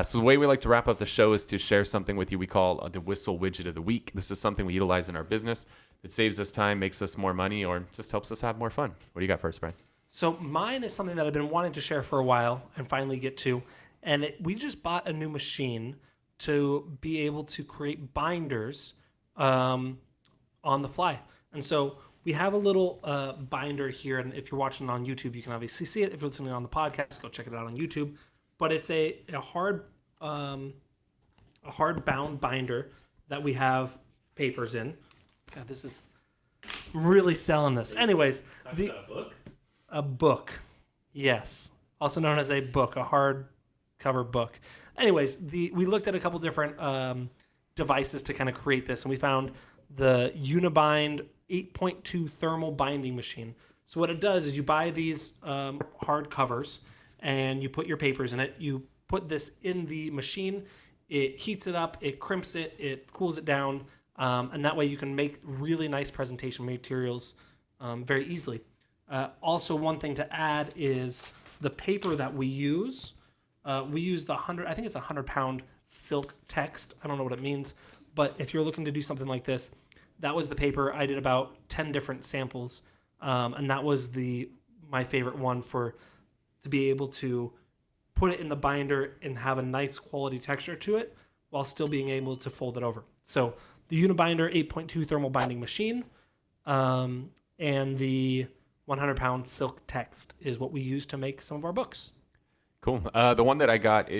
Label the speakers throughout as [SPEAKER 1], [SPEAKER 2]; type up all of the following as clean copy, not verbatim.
[SPEAKER 1] So the way we like to wrap up the show is to share something with you we call the Whissel Widget of the Week. This is something we utilize in our business. It saves us time, makes us more money, or just helps us have more fun. What do you got first, Bryan?
[SPEAKER 2] So mine is something that I've been wanting to share for a while and finally get to. And we just bought a new machine to be able to create binders on the fly. And so we have a little binder here. And if you're watching on YouTube, you can obviously see it. If you're listening on the podcast, go check it out on YouTube. But it's a hard bound binder that we have papers in. God, I'm really selling this. Anyways,
[SPEAKER 1] A book?
[SPEAKER 2] A book, yes, also known as a book, a hardcover book. Anyways, we looked at a couple different devices to kind of create this, and we found the Unibind 8.2 thermal binding machine. So what it does is you buy these hard covers and you put your papers in it. You put this in the machine. It heats it up. It crimps it. It cools it down. And that way you can make really nice presentation materials very easily. Also, one thing to add is the paper that we use. We use the 100-pound silk text. I don't know what it means, but if you're looking to do something like this, that was the paper. I did about 10 different samples, and that was my favorite one to be able to put it in the binder and have a nice quality texture to it while still being able to fold it over. So the Unibinder 8.2 thermal binding machine and the 100-pound silk text is what we use to make some of our books.
[SPEAKER 1] Cool. The one that I got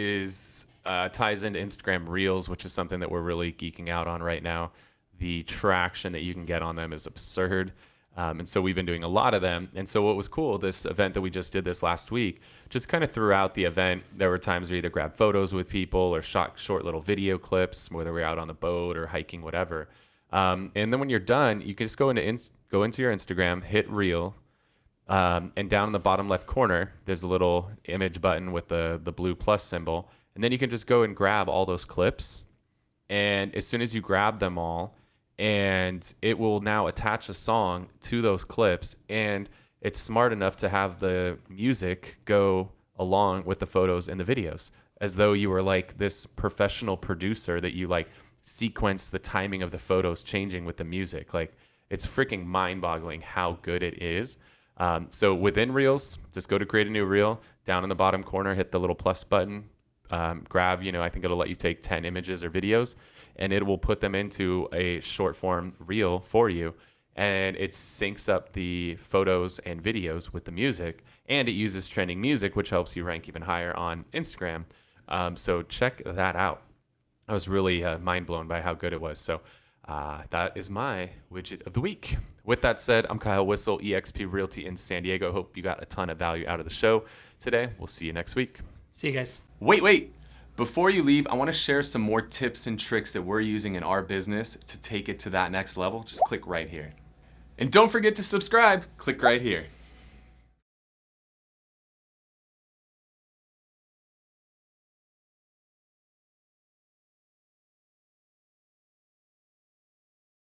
[SPEAKER 1] ties into Instagram Reels, which is something that we're really geeking out on right now. The traction that you can get on them is absurd. And so we've been doing a lot of them. And so what was cool, this event that we just did this last week, just kind of throughout the event, there were times we either grabbed photos with people or shot short little video clips, whether we're out on the boat or hiking, whatever. And then when you're done, you can just go into your Instagram, hit Reel, and down in the bottom left corner, there's a little image button with the blue plus symbol. And then you can just go and grab all those clips. And as soon as you grab them all, and it will now attach a song to those clips, and it's smart enough to have the music go along with the photos and the videos, as though you were like this professional producer that you like sequence the timing of the photos changing with the music. Like, it's freaking mind-boggling how good it is. So within Reels, just go to create a new reel, down in the bottom corner, hit the little plus button, grab, I think it'll let you take 10 images or videos, and it will put them into a short form reel for you. And it syncs up the photos and videos with the music, and it uses trending music, which helps you rank even higher on Instagram. So check that out. I was really mind blown by how good it was. So that is my widget of the week. With that said, I'm Kyle Whissel, eXp Realty in San Diego. Hope you got a ton of value out of the show today. We'll see you next week.
[SPEAKER 2] See you guys.
[SPEAKER 1] Wait. Before you leave, I want to share some more tips and tricks that we're using in our business to take it to that next level. Just click right here. And don't forget to subscribe. Click right here.